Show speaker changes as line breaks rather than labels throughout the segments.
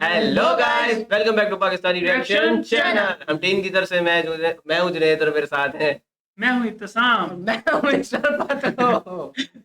Hello guys, welcome back to Pakistani reaction channel. हम team की तरफ से मैं हूं जुनैद और मेरे साथ हैं
मैं हूं इत्तसाम।
मैं हूं मिस्टर पतो।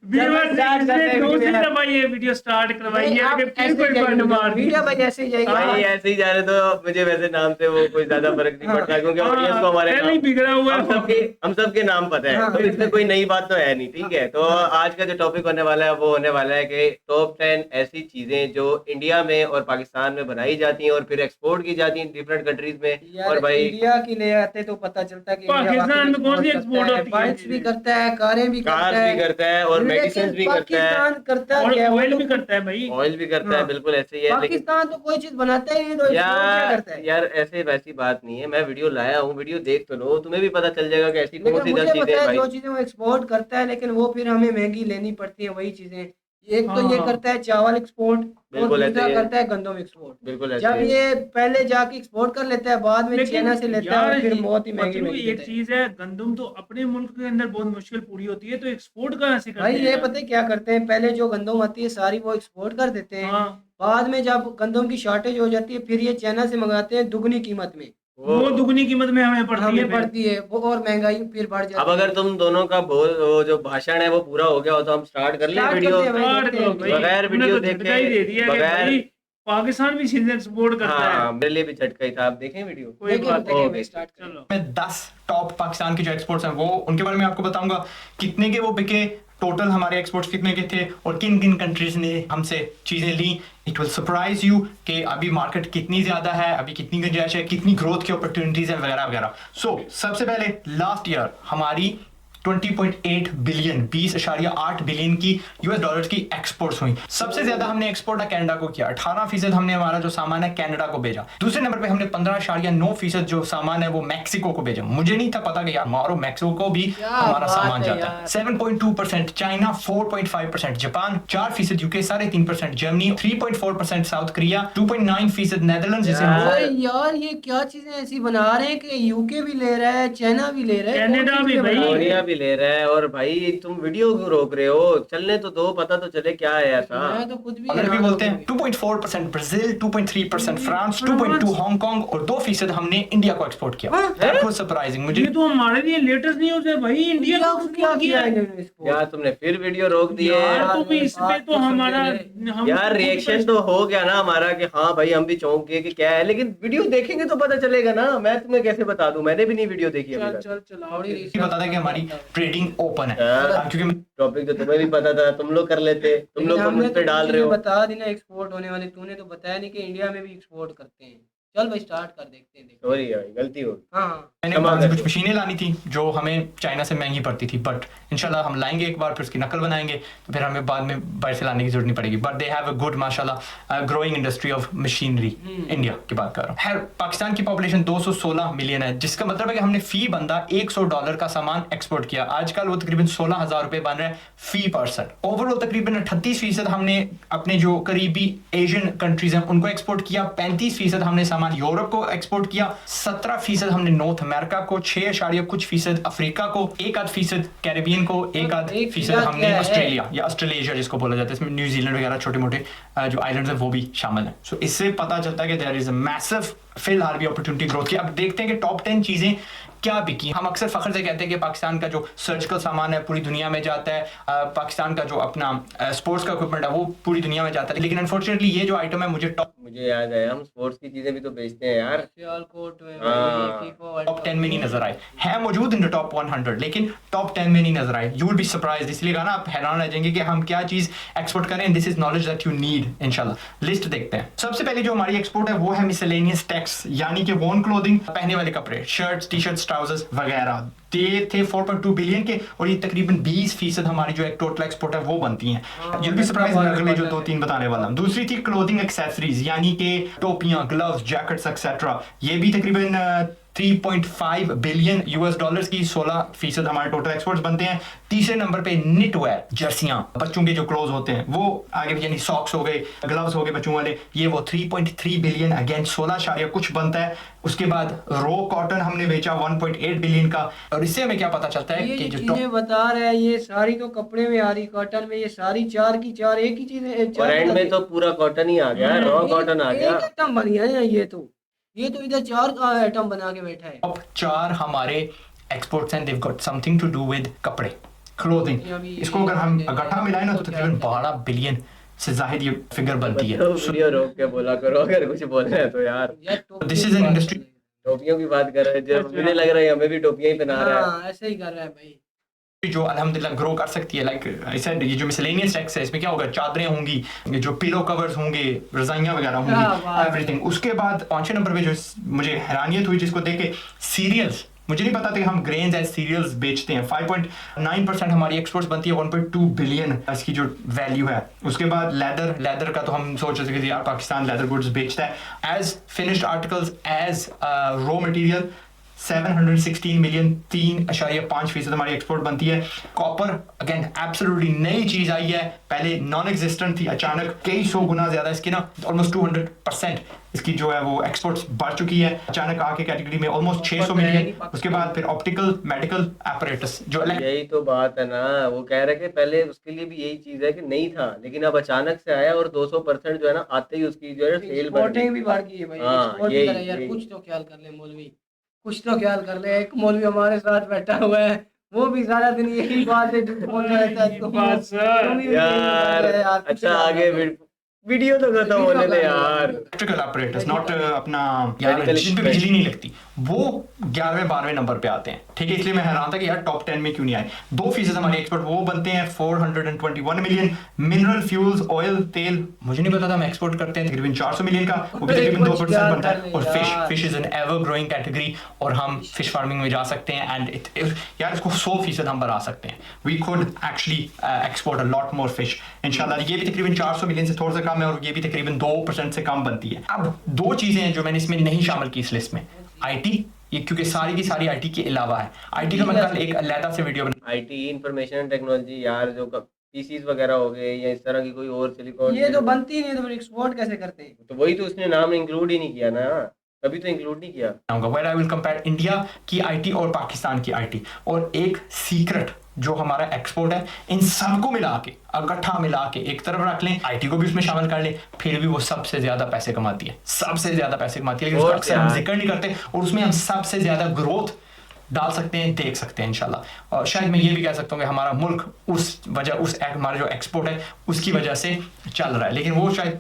व्यूअर्स ने दूसरी दफा ये वीडियो स्टार्ट करवाई है कि फिर कोई बंद मार दी।
वीडियो भाई ऐसे ही जाएगी।
भाई ऐसे ही जा रहे तो मुझे वैसे नाम से वो कोई ज्यादा फर्क नहीं पड़ता क्योंकि ऑडियंस को हमारे
पहले ही बिगड़ा हुआ है।
हम सबके नाम पता है, तो इसमें कोई नई बात तो है नहीं। ठीक है, तो आज का जो टॉपिक होने वाला है वो होने वाला है कि टॉप 10 ऐसी चीजें जो इंडिया में और पाकिस्तान में बनाई जाती हैं और फिर एक्सपोर्ट की जाती हैं डिफरेंट कंट्रीज में। और भाई
इंडिया की ले आते तो पता चलता है कि
पाकिस्तान में कौन सी एक्सपोर्ट होती है?
बाइक्स भी करता है, कारें भी
कार
करता है,
भी करता है और मेडिसिन भी करता है
पाकिस्तान करता
और
क्या है?
ऑयल भी करता है भाई।
ऑयल भी करता है, बिल्कुल ऐसे ही है। लेकिन
पाकिस्तान तो कोई चीज बनाता ही नहीं तो क्या करता है?
यार ऐसे वैसी बात नहीं है। मैं वीडियो लाया हूँ, वीडियो देख तो लो, तुम्हें भी पता चल जाएगा कि ऐसी कौन
लेकिन
सी
मुझे
10 चीजें
पता
हैं
है
भाई।
जो चीजें वो एक्सपोर्ट करता है लेकिन वो फिर हमें महंगी लेनी पड़ती है वही चीजें। एक तो ये
हाँ।
करता है चावल एक्सपोर्ट और
बिल्कुल ऐसे
दूसरा
ही है।
करता है गंदम एक्सपोर्ट।
बिल्कुल ऐसे
जब
ही है।
ये पहले जाके एक्सपोर्ट कर लेता है बाद में
लेकिन
चाइना से लेता है और फिर बहुत ही महंगी
पतलू,
महंगी
एक
देता है।
चीज है, गंदम तो अपने मुल्क के अंदर बहुत मुश्किल पूरी होती है, तो एक्सपोर्ट कहाँ से करते
भाई
हैं
ये
यार?
पता है क्या करते हैं, पहले जो गंदम आती है सारी वो एक्सपोर्ट कर देते हैं।
हाँ,
बाद में जब गंदम की शॉर्टेज हो जाती है फिर ये चाइना से मंगाते हैं दुगनी कीमत में।
वो दुगनी कीमत में हमें पड़ती है
हमें
फिर।
पड़ती है वो और महंगाई फिर बढ़ जाती है।
अब अगर तुम दोनों का वो जो भाषण है वो पूरा हो गया हो तो हम स्टार्ट कर लें
स्टार्ट
वीडियो।
करते हैं भाई,
स्टार्ट
देखते
करो
हैं।
भाई।
बगैर
तुमने
वीडियो
तो
देखे,
झटका ही दे दिया कि
बगैर-
भाई पाकिस्तान भी चीजें एक्सपोर्ट करता
हाँ,
है।
मेरे लिए भी झटका ही था। आप देखें वीडियो।
कोई
देखें
बात
देखें
नहीं।
भाई, स्टार्ट करें।
चलो,
मैं 10 टॉप पाकिस्तान के जो एक्सपोर्ट्स हैं वो उनके बारे में आपको बताऊंगा, कितने के वो बिके, टोटल हमारे एक्सपोर्ट्स कितने के थे और किन किन कंट्रीज ने हमसे चीजें ली। इट विल सरप्राइज यू कि अभी मार्केट कितनी ज्यादा है, अभी कितनी गुंजाइश है, कितनी ग्रोथ की अपॉर्चुनिटीज है वगैरह वगैरह। सो सबसे पहले लास्ट ईयर हमारी 20.8 बिलियन 20.8 बिलियन की यूएस डॉलर्स की एक्सपोर्ट्स हुई। सबसे ज्यादा हमने एक्सपोर्ट कनाडा को किया, 18% हमने हमारा जो सामान है कनाडा को भेजा। दूसरे नंबर पे हमने 15.9% जो सामान है वो मैक्सिको को भेजा। मुझे नहीं था पता कि यार मारो मैक्सिको को भी हमारा सामान जाता है। 7.2% China, 4.5% Japan, 4% UK, 3.5% Germany, 3.4% south Korea, 2.9% Netherlands जिसे हम
अरे यार ये क्या चीजें ऐसी बना रहे हैं कि यूके भी ले रहा है, चाइना भी ले रहा है,
कनाडा
कौन सी
भी
चीजें
भाई।
बना रहे
कोरिया
हैं?
भी ले रहा है। और भाई तुम वीडियो क्यों रोक रहे हो? चलने तो दो, पता तो चले क्या है ऐसा।
मैं तो खुद भी
अगर भी
हैरान
बोलते
हो
हैं
गया।
2.4% ब्राजील, 2.3% फ्रांस, 2.2 हांगकांग और 2% हमने इंडिया को एक्सपोर्ट किया।
हाँ?
That was surprising मुझे।
ये तो हमारे लिए लेटेस्ट न्यूज़ है भाई। इंडिया
इंडिया
को
को क्या किया है इन्होंने इसको?
यार तुमने फिर वीडियो रोक दी है।
यार तुम इस पे तो हमारा
यार रिएक्शन तो हो गया ना हमारा कि हाँ भाई हम भी चौंक गए कि क्या है, लेकिन वीडियो देखेंगे तो पता चलेगा ना। मैं तुम्हें कैसे बता दूं, मैंने भी नहीं वीडियो देखी अभी
चल
तक।
चल चलाओ रे।
ये बता था कि हमारी ट्रेडिंग ओपन है
यार,
क्योंकि
टॉपिक तो तुम्हें भी पता था, तुम लोग कर लेते, तुम लोग तो मुझ पे डाल रहे हो।
बता दी ना एक्सपोर्ट होने वाले, तूने तो बताया नहीं कि इंडिया में भी एक्सपोर्ट करते हैं। चल भाई स्टार्ट कर, देखते हैं
सॉरी भाई, गलती हो गई।
हाँ
मैंने
क्षमा
वहाँ से
कर
कुछ
दो।
मशीनें लानी थी जो हमें चाइना से महंगी पड़ती थी, बट इंशाल्लाह हम लाएंगे एक बार, फिर उसकी नकल बनाएंगे तो फिर हमें बाद में बाहर से लाने की जरूरत नहीं पड़ेगी। But they have a good माशाल्लाह growing industry of machinery. India की बात कर रहा हूँ। खैर पाकिस्तान की पॉपुलेशन 216 मिलियन है, जिसका मतलब है कि हमने फी बंदा $100 का सामान एक्सपोर्ट किया। आजकल वो तकरीबन 16,000 रुपए बन रहे हैं फी पर्सन। ओवरऑल तकरीबन 38% हमने अपने जो करीबी एशियन कंट्रीज हैं उनको एक्सपोर्ट किया, 35% हमने सामान यूरोप को एक्सपोर्ट किया, 17% हमने नॉर्थ अमेरिका को, 6 कुछ फीसद अफ्रीका को, 1% कैरिबियन को, 1% हमने ऑस्ट्रेलिया या ऑस्ट्रेलेशिया जिसको बोला जाता है, इसमें न्यूजीलैंड वगैरह छोटे मोटे जो आइलैंड्स हैं वो भी शामिल हैं। सो इससे पता चलता है कि देयर इज अ मैसिव फिलहाल भी अपॉर्चुनिटी ग्रोथ की। अब देखते हैं कि टॉप 10 चीजें क्या बिकी। हम अक्सर फख्र से कहते हैं कि पाकिस्तान का जो सर्जिकल सामान है पूरी दुनिया में जाता है, पाकिस्तान का जो अपना स्पोर्ट्स का इक्विपमेंट है वो पूरी दुनिया में जाता है, लेकिन अनफॉर्चुनेटली ये जो आइटम है मुझे
मुझे याद है, हम स्पोर्ट्स की चीजें भी तो बेचते हैं यार।
सियालकोट में
हाँ।
फीफा वर्ल्ड
टॉप 10 में नहीं नजर आए। है मौजूद इन द टॉप 100 लेकिन टॉप 10 में नहीं नजर आए। यू विल बी सरप्राइज्ड, इसलिए कहा ना आप हैरान रह जाएंगे कि हम क्या चीज एक्सपोर्ट करें। This is knowledge that you need. इंशाल्लाह लिस्ट देखते हैं। सबसे पहले जो हमारी एक्सपोर्ट है वो है मिसलेनियस टेक्स, यानी कि वॉर्न क्लोथिंग, पहनने वाले कपड़े, शर्ट्स, टी शर्ट्स, ट्राउजर्स वगैरह। ये थे 4.2 बिलियन के और ये तकरीबन 20% हमारी जो एक टोटल एक्सपोर्ट है वो बनती हैं। यू बी सरप्राइज अगले जो 2-3 बताने वाला हूं। दूसरी थी क्लोथिंग एक्सेसरीज, यानी कि टोपियां, ग्लव्स, जैकेट्स एक्सेट्रा। ये भी तकरीबन 3.5 बिलियन यूएस डॉलर्स की, 16% हमारे टोटल एक्सपोर्ट्स बनते हैं। तीसरे नंबर पे निटवेयर, जर्सियां, बच्चों के जो क्लोथ होते हैं वो आगे यानी सॉक्स हो गए, ग्लव्स हो गए बच्चों वाले, ये वो 3.3 बिलियन, अगेन 16 कुछ बनता है। उसके बाद रो कॉटन हमने बेचा 1.8 बिलियन का। और इससे हमें क्या पता चलता है
ये
कि
जो
जो
चीजें बता रहे हैं ये सारी तो कपड़े में आ रही, कॉटन में, ये सारी चार की चार एक ही चीजें,
और एंड में तो पूरा कॉटन ही आ गया, रॉ कॉटन आ गया।
एक आइटम बनी है ये तो इधर चार का आइटम बना के बैठा है।
टॉप 4 हमारे एक्सपोर्ट्स हैं, they've got something to do with कपड़े, क्लोथिंग। इसको अगर हम इकट्ठा मिलाएं ना तो तकरीबन 12 बिलियन से जाहिर ये फिगर बनती है।
तो वीडियो रोक के बोला करो अगर कुछ बोलना है तो यार।
This is an industry.
टोपियों की बात कर रहे हैं, जब मुझे लग रहा है हमें भी टोपियां ही पहना रहा है।
हाँ ऐसे ही कर रहा है भाई,
जो अल्हम्दुलिल्लाह ग्रो कर सकती है। लाइक ऐसा ये जो मिसलेनियस टैक्स है इसमें क्या होगा, चादरें होंगी, ये जो पिलो कवर्स होंगे, रजाइयाँ वगैरह होंगी, एवरीथिंग। उसके बाद 5वें नंबर पे जो मुझे हैरानियत हुई जिसको देख के, सीरियल्स। मुझे नहीं पता था कि हम ग्रेन्स एज सीरियल्स बेचते हैं। 5.9% हमारी एक्सपोर्ट्स बनती है, 1.2 बिलियन इसकी जो वैल्यू है। उसके बाद लेदर का तो हम सोच रहे थे कि यार पाकिस्तान लेदर गुड्स बेचता है। As finished articles, as raw material 716 million, 3.5% हमारी एक्सपोर्ट बनती है। कॉपर अगेन एब्सोल्युटली नई चीज आई है, पहले नॉन एग्जिस्टेंट थी, अचानक कई सौ गुना ज्यादा इसकी ना, ऑलमोस्ट 200% इसकी जो है वो एक्सपोर्ट्स बढ़ चुकी है अचानक आके कैटेगरी में, ऑलमोस्ट 600 मिलियन। उसके बाद फिर ऑप्टिकल मेडिकल एपरेटस जो
यही तो बात है ना, वो कह रहे कि पहले उसके लिए भी यही चीज है कि नहीं था, लेकिन अब अचानक से आया और 200% जो है ना आते ही उसकी जो है सेल बढ़
एक्सपोर्टिंग भी बढ़ गई है भाई।
हाँ,
एक्सपोर्ट
यही-
भी करे यार,
यही।
कुछ तो ख्याल कर ले मौलवी, कुछ तो ख्याल कर ले। एक मौलवी हमारे साथ बैठा हुआ है, वो भी सारा दिन यही बात है झूठ बोलता रहता है।
बस
यार। अच्छा आगे वीडियो तो खत्म होने दे यार।
इलेक्ट्रिकल ऑपरेटर्स, नॉट अपना यार
Medical
जिन पे बिजली नहीं लगती, वो 11वें 12वें नंबर पे आते हैं। ठीक है, इसलिए मैं हैरान था कि यार टॉप 10 में क्यों नहीं आए। 2% हमारे एक्सपोर्ट वो बनते हैं, 421 मिलियन। मिनरल फ्यूल्स, ऑयल, तेल, मुझे नहीं पता था हम एक्सपोर्ट करते हैं तकरीबन 400 मिलियन का, वो भी तकरीबन 2% बनता है। और fish is an ever growing category, और हम फिश फार्मिंग में जा सकते हैं। एंड यार इसको 100% हम बढ़ा सकते हैं। We could actually export a lot more fish इंशाल्लाह। ये भी तकरीबन 400 मिलियन से थोड़ा सा कम है, और ये भी तकरीबन 2% से कम बनती है। अब 2 चीजें हैं जो मैंने इसमें नहीं शामिल की इस लिस्ट में। आईटी, ये क्योंकि सारी की सारी आईटी के अलावा है। आईटी का मैं कल एक अलग से वीडियो बना।
आईटी, इंफॉर्मेशन टेक्नोलॉजी यार, जो पीसीज वगैरह हो गए या इस तरह की कोई और सिलिकॉन,
ये तो बनती नहीं, तो फिर एक्सपोर्ट कैसे करते हैं?
तो वही तो उसने नाम इंक्लूड ही नहीं किया ना, कभी तो इंक्लूड नहीं किया।
Where I will compare India की आईटी और पाकिस्तान की आईटी, और एक सीक्रेट जो हमारा एक्सपोर्ट है, इन सबको मिला के इकट्ठा मिला के एक तरफ रख लें, आईटी को भी उसमें शामिल कर लें, फिर भी वो सबसे ज्यादा पैसे कमाती है, सबसे ज्यादा पैसे कमाती है। लेकिन उसका अक्सर हम जिक्र नहीं करते, और उसमें हम सबसे ज्यादा ग्रोथ डाल सकते हैं, देख सकते हैं इंशाल्लाह। और शायद मैं ये भी कह सकता हूँ कि हमारा मुल्क हमारा जो एक्सपोर्ट है उसकी वजह से चल रहा है, लेकिन वो शायद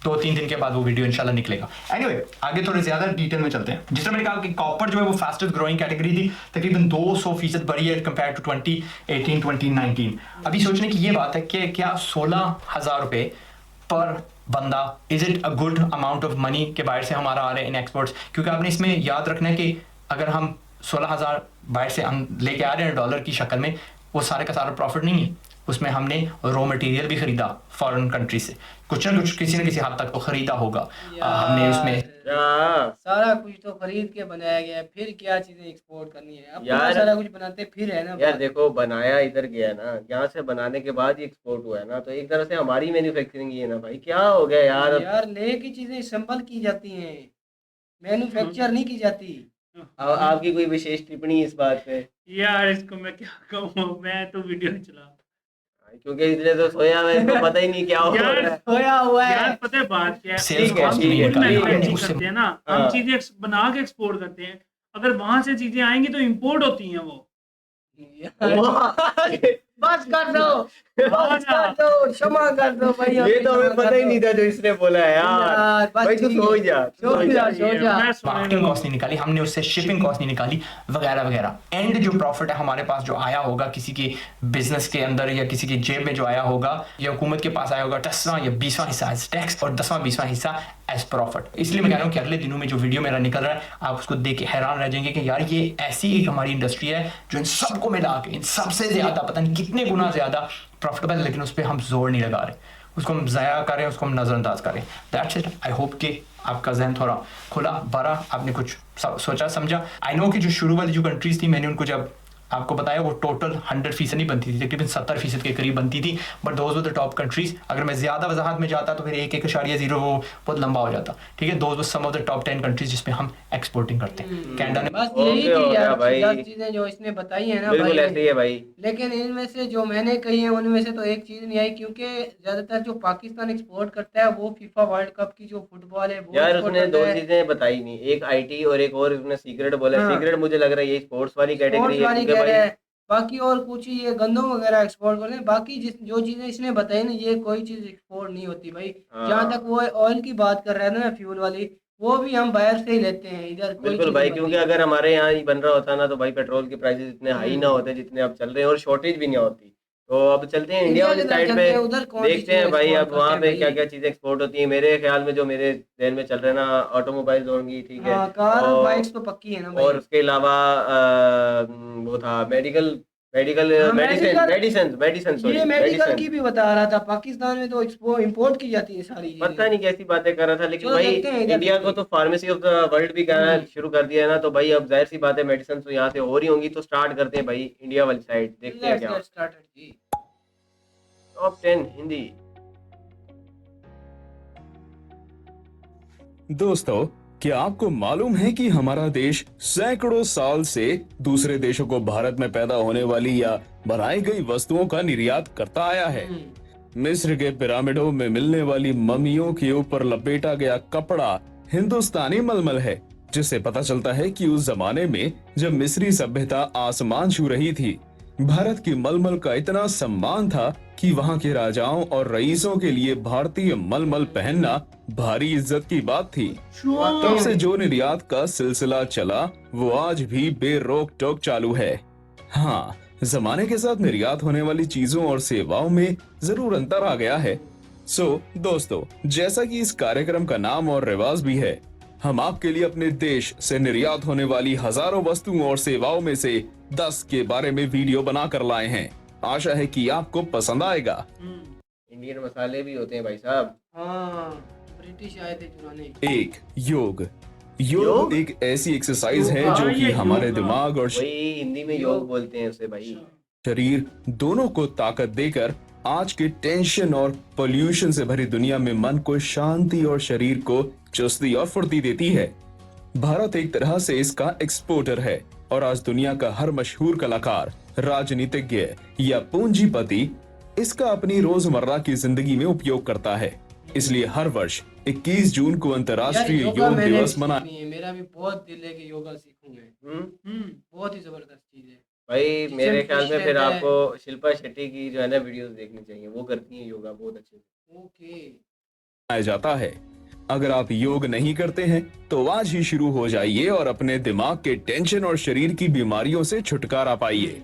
2-3 दिन के बाद वो वीडियो इंशाल्लाह निकलेगा। एनीवे, आगे थोड़े ज्यादा डिटेल में चलते हैं। जिस तरह मैंने कहा कि कॉपर जो है वो फास्टेस्ट ग्रोइंग कैटेगरी थी, तकरीबन 200% बढ़ी है कंपेयर टू 2018-2019। अभी सोचने की ये बात है कि क्या 16,000 रुपए पर बंदा, is it a good amount of money के बाहर से हमारा आ रहे हैं इन एक्सपोर्ट्स? क्योंकि आपने इसमें याद रखना है कि अगर हम 16,000 बाहर से हम लेके आ रहे हैं डॉलर की शक्ल में, वो सारे का सारा प्रॉफिट नहीं है। उसमें हमने रॉ मटेरियल भी खरीदा फॉरेन कंट्री से, कुछ ना कुछ किसी न किसी हद तक तो खरीदा होगा हमने उसमें।
सारा कुछ तो खरीद के बनाया गया है, फिर क्या चीजें एक्सपोर्ट करनी है? अब
यार,
सारा कुछ बनाते फिर है ना
यार देखो, बनाया इधर गया ना, यहाँ से बनाने के बाद ही एक्सपोर्ट हुआ है ना, तो एक तरह से हमारी मैन्युफैक्चरिंग ही है ना भाई। क्या हो गया यार?
यार ले की चीजें असेंबल की जाती हैं, मैन्युफैक्चर नहीं की जाती।
अब आपकी कोई विशेष टिप्पणी इस बात पे?
यार इसको मैं क्या कहूँ, मैं तो वीडियो नहीं चला,
क्योंकि इसलिए तो सोया मैं, इसको पता ही नहीं क्या हो रहा है।
सोया हुआ है
यार पता है बात क्या है,
सेल्स
ठीक है,
कॉस्ट
ठीक
नहीं
है,
खुद
ठीक है,
मैन्युफैक्चरिंग
उससे
करते हैं ना, हम
हाँ।
चीजें बना के एक्सपोर्ट करते हैं, अगर वहां से चीजें आएंगी तो इंपोर्ट होती हैं वो।
बस कर दो, बस कर दो, क्षमा कर दो भाई।
ये तो हमें पता ही नहीं था जो इसने बोला है यार।
बस
भाई तू
ठीक है।
सो जा,
सो जा, सो जा।
मैं सोने
मार्केटिंग
लगा।
कॉस्ट नहीं निकाली हमने, उससे शिपिंग कॉस्ट नहीं निकाली, वगैरह वगैरह। एंड जो प्रॉफिट है हमारे पास जो आया होगा किसी के बिजनेस के अंदर या किसी की जेब में जो आया होगा या हुकूमत के पास आया होगा, 10वां या 20वां हिस्सा एज टैक्स और 10वां 20वां हिस्सा एज प्रॉफिट। इसलिए मैं कह रहा हूँ कि अगले दिनों में जो वीडियो मेरा निकल रहा है, आप उसको देख के हैरान रह जाएंगे कि यार ये ऐसी एक हमारी इंडस्ट्री है जो इन सबको मिला के इन सबसे ज्यादा पता नहीं कितने गुना ज्यादा प्रॉफिटेबल, लेकिन उस पर हम जोर नहीं लगा रहे। उसको हम ज़ाया करें, उसको हम नज़रअंदाज करें। That's it. आई होप कि आपका जहन थोड़ा खुला बारा, आपने कुछ सोचा समझा। आई नो कि जो शुरू वाली जो कंट्रीज थी, मैंने उनको जब आपको बताया वो टोटल 100% नहीं बनती थी, तकरीबन 70% के करीब बनती थी, but those were the top countries. अगर मैं ज़्यादा वजाहत में जाता तो फिर 1.0 वो बहुत लंबा हो जाता, ठीक है। Those were some of the top 10 countries जिसमें हम एक्सपोर्टिंग करते हैं। कनाडा ने
बस यही
ओके, हो
थी
गया
यार
भाई।
10 चीजें जो इसने बताई है ना
बिल्कुल
भाई।
ऐसे ही है भाई।
लेकिन इनमें से जो मैंने कही है उनमें से तो एक चीज नहीं आई, क्योंकि ज्यादातर जो पाकिस्तान एक्सपोर्ट करता है वो फीफा वर्ल्ड कप की जो फुटबॉल है वो
यार
एक्सपोर्ट
उसने
करता
दो
है।
चीजें बताई नहीं, एक आईटी और एक और उसने सीक्रेट बोला।
हाँ।
सीक्रेट मुझे लग रहा है ये स्पोर्ट्स वाली कैटेगरी
स्पोर्ट्स
है,
वाली
क्योंकि
कह
भाई
रहे हैं, बाकी और कुछ ही ये गंदम वगैरह एक्सपोर्ट करते हैं। बाकी जो चीजें इसने बताई ना ये कोई चीज एक्सपोर्ट नहीं होती भाई। जहाँ
हाँ
तक वो ऑयल की बात कर रहे थे ना, फ्यूल वाली, वो भी हम बाहर से ही लेते हैं, इधर कोई
बिल्कुल
चीज
भाई,
नहीं
क्योंकि
बनती।
अगर हमारे यहाँ ही बन रहा होता ना तो भाई पेट्रोल की प्राइसेस इतने हाई ना होते जितने अब चल रहे हैं, और शॉर्टेज भी नहीं होती। तो अब चलते हैं इंडिया
इंडिया
वाली
की तरफ
साइड
चलते
पे,
हैं, उधर कौन सी
देखते हैं
चीजें
भाई
एक्सपोर्ट
अब
करते
वहाँ
हैं
पे क्या
भाई।
क्या चीजें एक्सपोर्ट होती है। मेरे ख्याल में जो मेरे जहन में चल रहे हैं ना, ऑटोमोबाइल्स होंगी, ठीक है।
हाँ, कार और
और
बाइक्स तो पक्की है ना भाई।
और उसके अलावा वो था मेडिकल मेडिकल
हाँ,
मेडिसिन
मेडिकल।
मेडिसिन मेडिसिन
ये
सॉरी
मेडिकल
मेडिसिन।
की भी बता रहा था, पाकिस्तान में तो एक्सपोर्ट इंपोर्ट की जाती है सारी
पता
चीजें।
नहीं कैसी बातें कर रहा था, लेकिन
चलो
भाई
देखते हैं इधर
इंडिया को
देखते
तो फार्मेसी ऑफ द वर्ल्ड भी कहना शुरू कर दिया है ना, तो भाई अब जाहिर सी बात है मेडिसिन तो यहाँ से हो रही होंगी। तो स्टार्ट करते हैं भाई इंडिया वाली साइड, देखते हैं
लेट्स
क्या
गेट स्टार्टेड जी।
टॉप 10 हिंदी।
दोस्तों, क्या आपको मालूम है कि हमारा देश सैकड़ों साल से दूसरे देशों को भारत में पैदा होने वाली या बनाई गई वस्तुओं का निर्यात करता आया है। मिस्र के पिरामिडों में मिलने वाली मम्मियों के ऊपर लपेटा गया कपड़ा हिंदुस्तानी मलमल है, जिससे पता चलता है कि उस जमाने में जब मिस्री सभ्यता आसमान छू रही थी, भारत की मलमल का इतना सम्मान था कि वहां के राजाओं और रईसों के लिए भारतीय मलमल पहनना भारी इज्जत की बात थी। तब से जो निर्यात का सिलसिला चला वो आज भी बेरोक टोक चालू है। हाँ, जमाने के साथ निर्यात होने वाली चीजों और सेवाओं में जरूर अंतर आ गया है। दोस्तों, जैसा कि इस कार्यक्रम का नाम और रिवाज भी है, हम आपके लिए अपने देश से निर्यात होने वाली हजारों वस्तुओं और सेवाओं में से 10 के बारे में वीडियो बनाकर लाए हैं। आशा है कि आपको पसंद आएगा।
इंडियन मसाले भी होते हैं भाई साहब।
हाँ, ब्रिटिश आए थे चुराने।
1. योग।
योग?
योग एक ऐसी एक्सरसाइज है जो कि
ये
हमारे
योग,
दिमाग और
वही हिंदी में योग बोलते हैं उसे भाई।
शरीर दोनों को ताकत देकर आज के टेंशन और पोल्यूशन से भरी दुनिया में मन को शांति और शरीर को चुस्ती और फुर्ती देती है। भारत एक तरह से इसका एक्सपोर्टर है और आज दुनिया का हर मशहूर कलाकार, राजनीतिज्ञ या पूंजीपति इसका अपनी रोजमर्रा की जिंदगी में उपयोग करता है। इसलिए हर वर्ष 21 जून को अंतर्राष्ट्रीय
योगा
योग
मैंने
दिवस
भी
मना
सीखनी है, मेरा भी बहुत दिल है कि योगा सीखूं मैं। बहुत ही जबरदस्त चीज है
भाई
जिससे
मेरे
हम
ख्याल
खुश
में फिर
रहते हैं।
आपको शिल्पा शेट्टी की जो है ना वीडियोस देखनी चाहिए, वो करती हैं योगा बहुत अच्छे से।
ओके।
मनाया जाता है। अगर आप योग नहीं करते हैं तो आज ही शुरू हो जाइए और अपने दिमाग के टेंशन और शरीर की बीमारियों से छुटकारा पाइए।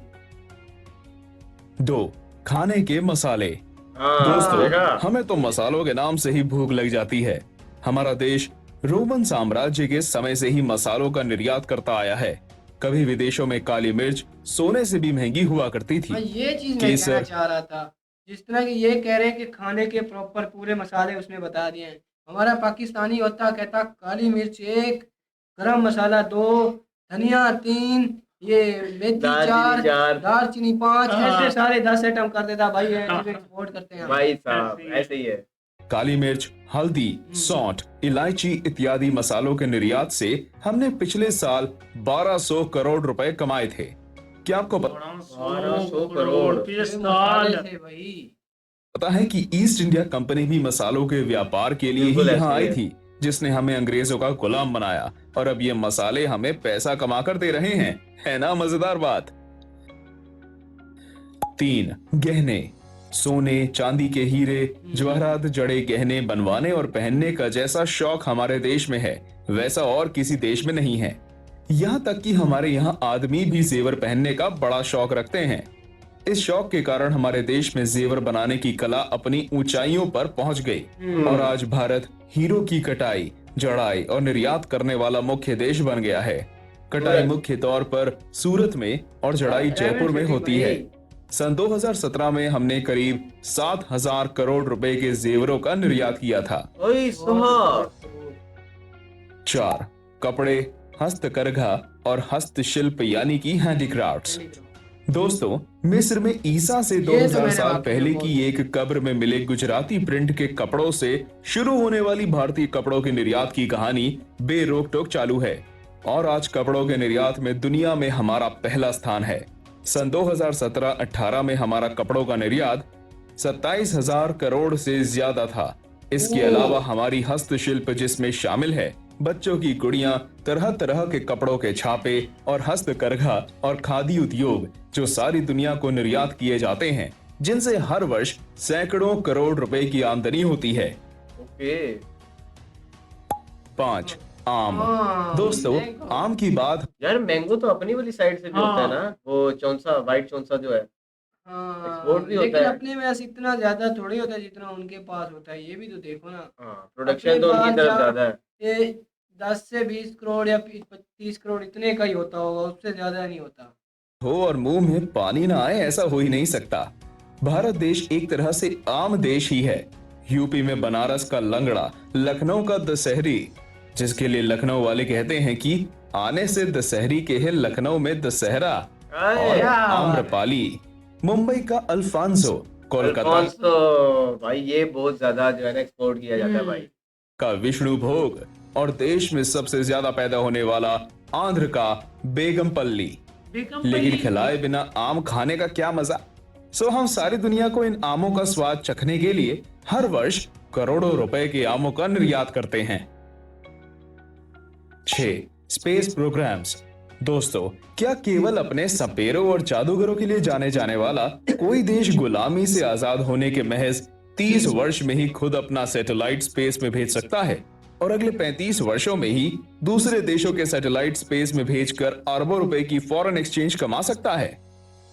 2. खाने के मसाले।
हाँ
दोस्तों,
देखा?
हमें तो मसालों के नाम से ही भूख लग जाती है। हमारा देश रोमन साम्राज्य के समय से ही मसालों का निर्यात करता आया है। कभी विदेशों में काली मिर्च सोने से भी महंगी हुआ करती थी।
हाँ, ये चीज मैं
केसर।
कहना चाह रहा था। जिस तरह की ये कह रहे हैं कि खाने के प्रॉपर पूरे मसाले उसने बता दिए हैं। हमारा पाकिस्तानी होता कहता काली मिर्च 1, गरम मसाला 2, धनिया 3, ये मेथी
दालचीनी
4,
चार।
दालचीनी 5,
हाँ।
ऐसे सारे 10 आइटम कर देता भाई। एक्सपोर्ट करते हैं
भाई साहब
ऐसे ही है।
ऐसे ही है।
काली मिर्च, हल्दी, सौंठ, इलायची इत्यादि मसालों के निर्यात से हमने पिछले साल 1200 करोड़ रुपए कमाए थे। क्या आपको
1200 करोड़।
पिछले
ये
साल
मसाले थे भाई।
पता है कि ईस्ट इंडिया कंपनी भी मसालों के व्यापार के लिए ही
बिल्कुल
यहाँ
ऐसे ही
आई
है।
थी, जिसने हमें अंग्रेजों का गुलाम बनाया और अब ये मसाले हमें पैसा कमा कर दे रहे हैं। है ना मजेदार बात। 3. गहने। सोने चांदी के हीरे जवाहरात जड़े गहने बनवाने और पहनने का जैसा शौक हमारे देश में है वैसा और किसी देश में नहीं है। यहाँ तक कि हमारे यहाँ आदमी भी जेवर पहनने का बड़ा शौक रखते हैं। इस शौक के कारण हमारे देश में जेवर बनाने की कला अपनी ऊंचाइयों पर पहुंच गई और आज भारत हीरो की कटाई, जड़ाई और निर्यात करने वाला मुख्य देश बन गया है। कटाई मुख्य तौर पर सूरत में और जड़ाई जयपुर में होती है। सन 2017 में हमने करीब 7,000 करोड़ रुपए के जेवरों का निर्यात किया था।
ओए साहब।
4. कपड़े, हस्तकरघा और हस्तशिल्प यानी कि हैंडीक्राफ्ट्स। दोस्तों, मिस्र में ईसा से
ये तो
2000
मैंने
साल
वाकई
पहले
में
की एक कब्र में मिले गुजराती प्रिंट के कपड़ों से शुरू होने वाली भारतीय कपड़ों के निर्यात की कहानी बेरोक टोक चालू है और आज कपड़ों के निर्यात में दुनिया में हमारा पहला स्थान है। सन 2017-18 में हमारा कपड़ों का निर्यात 27,000 करोड़ से ज्यादा था। इसके अलावा हमारी हस्तशिल्प जिसमें शामिल है बच्चों की गुड़ियां, तरह तरह के कपड़ों के छापे और हस्तकरघा और खादी उद्योग जो सारी दुनिया को निर्यात किए जाते हैं, जिनसे हर वर्ष सैकड़ों करोड़ रुपए की आमदनी होती है।
ओके।
5. आम।
हाँ,
दोस्तों,
मैंगो।
आम की बात
यार मैंगो तो अपनी वाली साइड से भी होता है ना, वो चौंसा, व्हाइट चौंसा जो है।
हाँ,
एक्सपोर्ट भी होता
लेकिन
है।
अपने में ऐसे इतना ज्यादा थोड़ी होता है जितना उनके पास होता है। ये भी तो देखो ना,
हाँ, प्रोडक्शन तो उनकी
अपने
तरफ
पास
ज्यादा है।
ये 10 से 20 करोड़ या 30 करोड़ इतने का ही होता होगा, उससे ज्यादा नहीं होता।
हो और मुंह में पानी ना आए ऐसा हो ही नहीं सकता। भारत देश एक तरह से आम देश ही है। यूपी में बनारस का लंगड़ा, लखनऊ का दशहरी, जिसके लिए लखनऊ वाले कहते हैं कि आने से दशहरी के है लखनऊ में दशहरा, और
अरे
आम्रपाली, मुंबई का अल्फांसो, कोलकाता
अल्फोंसो भाई, ये बहुत ज्यादा जो है ना एक्सपोर्ट किया जाता है भाई।
का विष्णु भोग और देश में सबसे ज्यादा पैदा होने वाला आंध्र का बेगमपल्ली। लेकिन खिलाए बिना आम खाने का क्या मजा। सो हम सारी दुनिया को इन आमों का स्वाद चखने के लिए हर वर्ष करोड़ों रुपए के आमों का निर्यात करते हैं। 6. Space programmes. दोस्तों, क्या केवल अपने सपेरों और जादूगरों के लिए जाने जाने वाला कोई देश गुलामी से आजाद होने के महज 30 वर्ष में ही खुद अपना सैटेलाइट स्पेस में भेज सकता है और अगले 35 वर्षों में ही दूसरे देशों के सैटेलाइट स्पेस में भेजकर अरबों रुपए की फॉरेन एक्सचेंज कमा सकता है?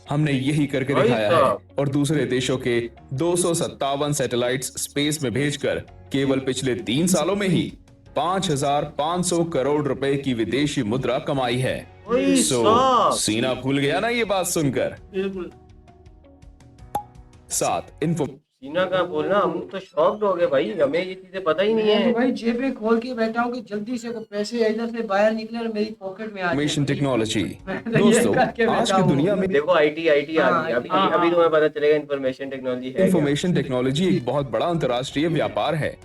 हमने यही करके
वही
दिखाया
तो।
है और दूसरे देशों के 257 सैटेलाइट्स स्पेस में भेजकर केवल पिछले 3 सालों में ही 5,500 करोड़ रुपए की विदेशी मुद्रा कमाई है।
ओए
सो
साहब।
सीना फूल गया ना ये बात सुनकर।
बिल्कुल।
7. इन्फो।
सीना का बोलना, हम तो शॉक्ड हो गए भाई, हमें ये चीजें पता ही नहीं
मैं
है।
तो भाई जेबें खोल के बैठा हूँ कि जल्दी से कोई पैसे इधर से बाहर निकले और मेरी पॉकेट में आ जाए।
Information technology.
मैं तो ये
दोस्तों,
करके
आज
बैठा
की
हूँ।
दुनिया में
देखो आईटी आ गई
हाँ,
अभी
हाँ,
अभी तुम्हें पता चलेगा इंफॉर्मेशन टेक्नोलॉजी है क्या।
इंफॉर्मेशन टेक्नोलॉजी एक बहुत बड़ा अंतर्राष्ट्रीय व्यापार है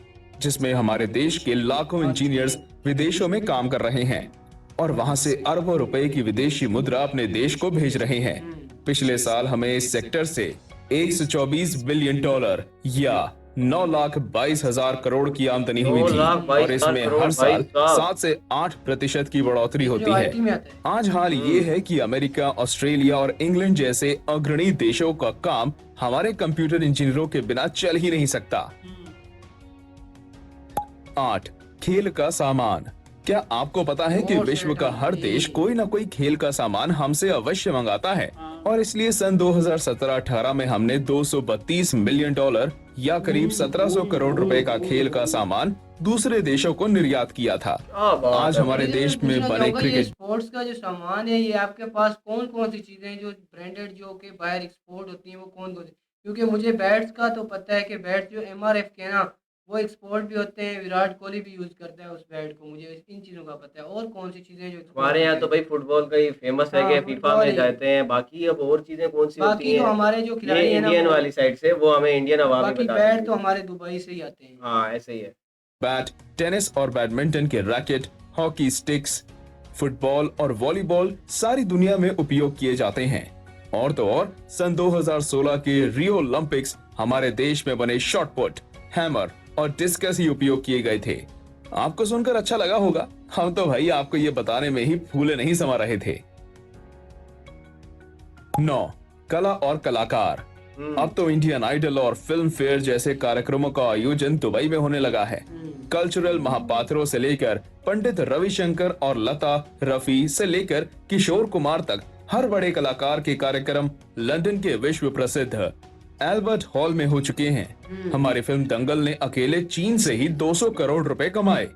जिसमें हमारे देश के लाखों इंजीनियर्स विदेशों में काम कर रहे हैं और वहां से अरबों रुपए की विदेशी मुद्रा अपने देश को भेज रहे हैं। पिछले साल हमें इस सेक्टर से $124 बिलियन या 9,22,000 करोड़ की आमदनी हुई थी
9,22,000
और इसमें
करोड़
हर साल
भाई साहब।
7 से 8% की बढ़ोतरी होती
जो
है।
आईटी में आता है।
आज हाल ये है कि अमेरिका, ऑस्ट्रेलिया और इंग्लैंड जैसे अग्रणी देशों का काम हमारे कंप्यूटर इंजीनियरों के बिना चल ही नहीं सकता। 8. खेल का सामान। क्या आपको पता है कि विश्व का हर देश कोई ना कोई खेल का सामान हमसे अवश्य मंगाता है और इसलिए सन 2017-18 में हमने $232 मिलियन या करीब 1,700 करोड़ रुपए का खेल का सामान दूसरे देशों को निर्यात किया था।
क्या बात
आज
है।
हमारे
मुझे
देश में
पूछना
बने
चाहूंगा, ये
क्रिकेट
स्पोर्ट्स का जो सामान है, ये आपके पास कौन कौन सी चीजें हैं जो ब्रांडेड जो के बाहर एक्सपोर्ट होती हैं, वो कौन कौन सी? क्योंकि मुझे बैट्स का तो पता है कि बैट्स जो एमआरएफ के ना वो एक्सपोर्ट भी होते हैं, विराट कोहली भी यूज करता है उस बैट को, मुझे इन चीजों का पता है। और कौन सी चीजें जो export
हमारे यहाँ
होती
तो
हैं?
भाई फुटबॉल का ही फेमस है
हाँ,
कि फीफा
फुटबॉल
में
ही।
जाते हैं। बाकी अब और चीजें कौन सी होती
बाकी तो
हैं,
हमारे जो
ये
खिलाड़ी है ना,
इंडियन वाली साइड से, वो हमें इंडियन अवाम ही
बाकी
बता
बैट
देंगे।
तो हमारे दुबई से ही आते हैं।
हाँ ऐसे ही है।
बैट, टेनिस और बैडमिंटन के रैकेट, हॉकी स्टिक्स, फुटबॉल और वॉलीबॉल सारी दुनिया में उपयोग किए जाते हैं। और तो और सन 2016 के रियो ओलंपिक्स हमारे देश में बने शॉटपुट, हैमर और डिस्कस ही उपयोग किए गए थे। आपको सुनकर अच्छा लगा होगा, हम तो भाई आपको ये बताने में ही फूले नहीं समा रहे थे। 9. कला और कलाकार। अब तो इंडियन आइडल और फिल्म फेयर जैसे कार्यक्रमों का आयोजन दुबई में होने लगा है। कल्चरल महापात्रों से लेकर पंडित रविशंकर और लता, रफी से लेकर किशोर कुमार तक हर बड़े कलाकार के कार्यक्रम लंदन के विश्व प्रसिद्ध एल्बर्ट हॉल में हो चुके हैं। हमारी फिल्म दंगल ने अकेले चीन से ही 200 करोड़ रुपए कमाए।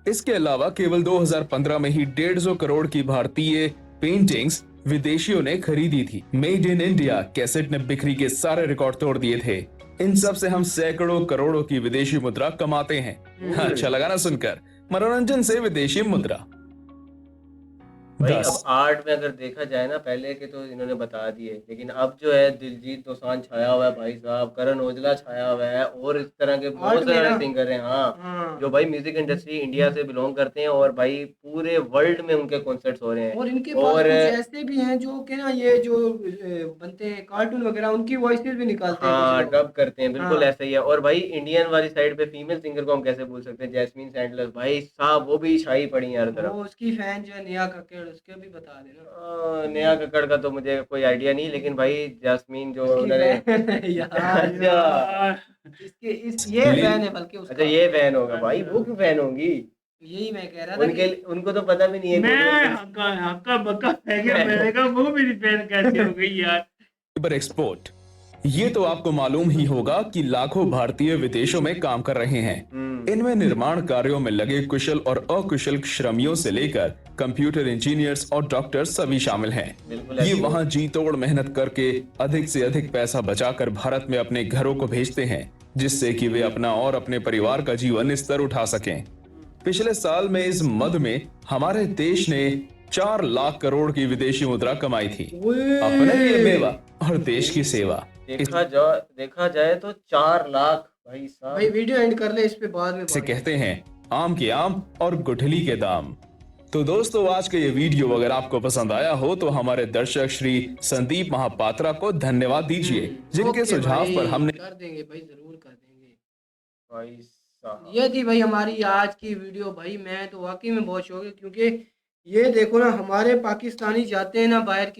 इसके अलावा केवल 2015 में ही 150 करोड़ की भारतीय पेंटिंग्स विदेशियों ने खरीदी थी। मेड इन इंडिया कैसेट ने बिक्री के सारे रिकॉर्ड तोड़ दिए थे। इन सब से हम सैकड़ों करोड़ों की विदेशी मुद्रा कमाते हैं। अच्छा लगा ना सुनकर? मनोरंजन से विदेशी मुद्रा।
भाई अब
10
आर्ट में अगर देखा जाए ना, पहले के तो इन्होंने बता दिए, लेकिन अब जो है दिलजीत दोसांझ छाया हुआ है भाई साहब, करण औजला छाया हुआ है, और इस तरह के बहुत
आर्ट में
सारे
ना।
सिंगर हैं हाँ,
हाँ।
जो भाई म्यूजिक इंडस्ट्री इंडिया से बिलोंग करते हैं, और भाई पूरे वर्ल्ड में उनके कॉन्सर्ट्स हो रहे हैं।
और इनके पास
और
कुछ ऐसे भी हैं जो कि ना ये जो बनते हैं कार्टून वगैरह, उनकी वॉइसेस भी निकालते हैं
हाँ
कुछ लोग।
डब करते हैं, बिल्कुल
हाँ।
ऐसा ही है। और भाई इंडियन वाली साइड पे फीमेल सिंगर को हम कैसे भूल सकते हैं, जैस्मीन सैंडलर भाई साहब, वो भी छाई पड़ी है हर तरफ।
वो उसकी फैन जो है नेहा कक्कड़, उसके भी बता देना।
नेहा कक्कड़ का तो मुझे कोई आइडिया नहीं, लेकिन भाई जैस्मीन जो
उसकी
उन्होंने
फैन यार
अच्छा
यार,
इसके इस ये
ले-
फैन है बल्कि उसका।
अच्छा ये फैन होगा भाई, वो क्यों फैन होंगी?
यही मैं कह रहा था
उनके
कि
उनको तो पता भी नहीं है कि
मैं
वो-
हक्का हक्का बक्का रह गया, मैंने कहा वो मेरी फैन कैसे हो गई यार।
पर एक्सपोर्ट। ये तो आपको मालूम ही होगा कि लाखों भारतीय विदेशों में काम कर रहे हैं। इनमें निर्माण कार्यों में लगे कुशल और अकुशल श्रमियों से लेकर कंप्यूटर इंजीनियर्स और डॉक्टर सभी शामिल हैं।
बिल्कुल
ये
ऐसी
वहाँ जी तोड़ मेहनत करके अधिक से अधिक पैसा बचाकर भारत में अपने घरों को भेजते हैं, जिससे कि वे अपना और अपने परिवार का जीवन स्तर उठा सकें। पिछले साल में इस मद में हमारे देश ने 4 लाख करोड़ की विदेशी मुद्रा कमाई थी। अपने लिए मेवा और देश की सेवा।
देखा जाए तो 4 लाख भाई साहब।
भाई वीडियो एंड कर ले, इस पे बाद में
इसे
बात
कहते हैं आम के आम और गुठली के दाम। तो दोस्तों आज का ये वीडियो अगर आपको पसंद आया हो तो हमारे दर्शक श्री संदीप महापात्रा को धन्यवाद दीजिए, जिनके
ओके
सुझाव
भाई,
पर हमने
कर देंगे भाई, जरूर कर देंगे।
भाई साहब
ये थी भाई हमारी आज की वीडियो। भाई मैं तो वाकई में बहुत शौक है, क्योंकि ये देखो ना, हमारे पाकिस्तानी जाते हैं ना बाहर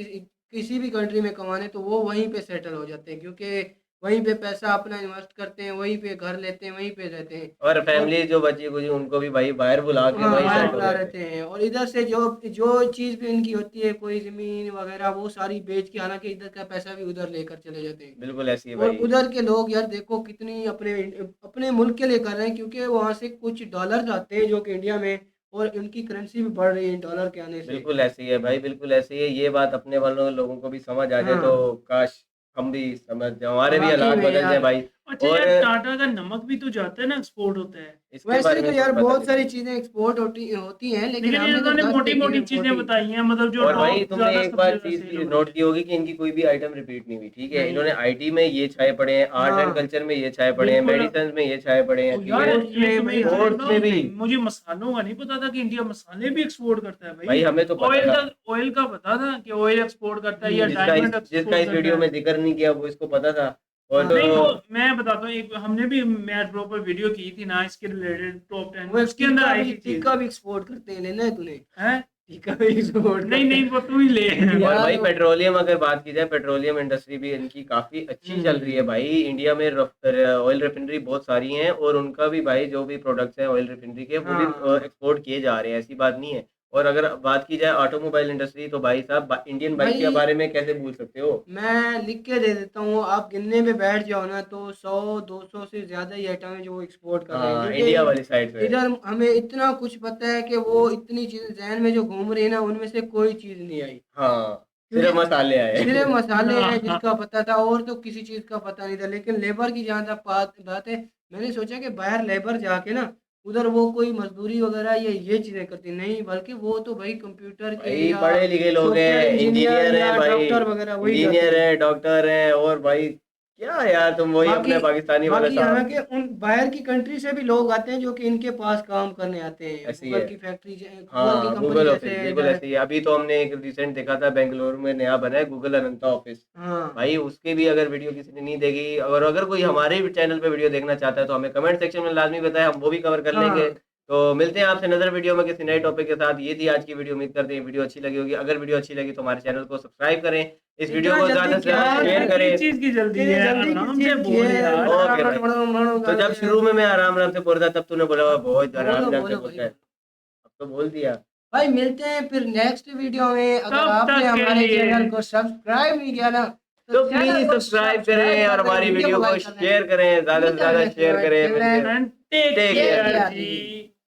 किसी भी कंट्री में कमाने, तो वो वहीं पे सेटल हो जाते हैं, क्योंकि वहीं पे पैसा अपना इन्वेस्ट करते हैं, वहीं पे घर लेते हैं, वहीं पे रहते हैं।
और फैमिली जो बची कुछ उनको भी भाई बाहर बुला के
हाँ,
वहीं
बाहर
सेट हो
बुला
जाते
रहते हैं, और इधर से जो चीज़ भी इनकी होती है, कोई ज़मीन वगैरह, वो सारी बेच के, हालांकि इधर का पैसा भी उधर लेकर चले जाते हैं।
बिल्कुल ऐसी है
और
भाई।
उधर के लोग यार देखो कितनी अपने मुल्क के लिए कर रहे हैं, क्योंकि वहाँ से कुछ डॉलर आते हैं जो कि इंडिया में, और उनकी करेंसी भी बढ़ रही है डॉलर के आने से।
बिल्कुल ऐसी है भाई, बिल्कुल ऐसी है। ये बात अपने वालों लोगों को भी समझ आ जाए
हाँ।
तो काश हम भी समझ जाए, हमारे भी
वाकई
हालात
में
बदल
यार।
जाए भाई।
अच्छा
और
यार, टाटा का नमक भी तो जाता है ना, एक्सपोर्ट होता है।
इसके बारे
वैसे
में
तो यार
कुछ पता
बहुत
नहीं।
सारी चीजें एक्सपोर्ट होती हैं, लेकिन
लेकिन
हमने तो
इन्होंने
10
मोटी
देखी
मोटी
है,
चीजें
40।
बताई हैं, मतलब जो
और भाई
टॉप
तुमने
ज्यादा
एक
सबसे
बार
ज्यादा
चीज
सेल हो
नोट
रही
की होगी कि इनकी कोई भी आइटम रिपीट नहीं हुई, ठीक है।
नहीं।
इन्होंने आईटी में ये छाए पड़े हैं, आर्ट एंड
हाँ।
कल्चर में ये छाए पड़े हैं,
बिल्कुल।
मेडिसिन में ये छाए पड़े हैं,
है।
ठीक
यार
है।
ये तुम्हें
भाई,
स्पोर्ट्स
बताऊं,
में भी।
मुझे मसालों का नहीं पता था कि इंडिया मसाले भी एक्सपोर्ट करता है
भाई
भाई।
हमें तो पता
ऑयल
था,
का ऑयल का पता था कि ऑयल एक्सपोर्ट करता है या
जिसका
डायमंड
जिसका
एक्सपोर्ट
इस वीडियो
करता
में
है।
जिक्र नहीं किया वो इसको पता था। और
हाँ।
नहीं
तो
वो मैं बताता हूँ, एक हमने भी मैं प्रॉपर वीडियो की थी ना इसके रिलेटेड, टॉप 10
वो
उसके अंदर आई थी चीज।
टीका भी एक्सपोर्ट करते हैं, लेना है तूने?
है
टीका भी एक्सपोर्ट
नहीं नहीं वो तू ही ले।
और
यार
भाई
वो-
पेट्रोलियम अगर बात की जाए, पेट्रोलियम इंडस्ट्री भी इनकी काफी अच्छी चल रही है भाई। इंडिया में ऑयल रिफाइनरी बहुत सारी हैं, और उनका भी भाई जो भी प्रोडक्ट्स हैं ऑयल रिफाइनरी के वो भी
हाँ।
एक्सपोर्ट किए जा रहे हैं, ऐसी बात नहीं है। और अगर बात की जाए ऑटोमोबाइल इंडस्ट्री, तो भाई साहब इंडियन बाइक के
भाई-
बारे में कैसे भूल सकते हो।
मैं लिख के दे देता हूँ, आप गिनने में बैठ जाओ ना तो 100-200 से ज्यादा ही आइटम है जो वो एक्सपोर्ट कर रहे हैं,
हाँ
क्योंकि
इंडिया वाली साइड से।
इधर हमें इतना कुछ पता है कि वो इतनी चीजें जहन में जो घूम रही है ना, उनमें से कोई चीज नहीं आई।
हाँ सिर्फ मसाले आए।
सिर्फ मसाले हैं जिसका पता था, और तो किसी चीज का पता नहीं था। लेकिन लेबर की जहाँ तक बात है, मैंने सोचा कि बाहर लेबर जाके ना उधर वो कोई मजदूरी वगैरह ये चीजें करती नहीं, बल्कि वो तो भाई कंप्यूटर के
भाई
या
पढ़े लिखे लोग हैं,
सॉफ्टवेयर
इंजीनियर
या
हैं भाई,
डॉक्टर वगैरह वही
इंजीनियर
करते हैं।
हैं, डॉक्टर हैं। और भाई क्या यार, तुम वही अपने पाकिस्तानी वाले
बाकी यहाँ
साहब।
के उन बाहर की कंट्री से भी लोग आते हैं जो कि इनके पास काम करने आते हैं।
ऐसी
गूगल
है।
की फैक्ट्री, गूगल की
हाँ
कंपनी
गूगल ऑफिस
जैसे
बिल्कुल ऐसी है। अभी तो हमने एक रिसेंट देखा था, बेंगलुरु में नया बना है गूगल अनंता ऑफिस।
हाँ
भाई उसके भी अगर वीडियो किसी ने नहीं देखी, और अगर कोई हमारे भी चैनल पे वीडियो देखना चाहता है तो हमें कमेंट सेक्शन में लाजमी बताएं, हम वो भी कवर कर लेंगे।
हाँ।
तो मिलते हैं आपसे नजर वीडियो में किसी नए टॉपिक के साथ। ये थी आज की वीडियो, उम्मीद करते हैं वीडियो अच्छी लगी होगी। अगर वीडियो अच्छी लगी तो हमारे चैनल को सब्सक्राइब करें, इस वीडियो को
इतना
ज्यादा से
जल्दी
ज्यादा
क्या?
शेयर करें।
किस चीज की जल्दी है, आराम से बोल यार।
ओके भाई। तो जब शुरू में मैं आराम आराम से बोल रहा तब तूने बोला बहुत आराम आराम से बोलता है, अब तो बोल दिया।
भाई मिलते हैं फिर नेक्स्ट वीडियो में। अगर
तब
आपने
तक के
हमारे
लिए
चैनल को सब्सक्राइब नहीं किया ना
तो
चैनल
प्लीज
को
सब्सक्राइब करें और हमारी वीडियो को
लाइक कर दें।
शेयर करें, ज्यादा से ज्यादा शेयर करें।
Take
Take
care
care.
जी।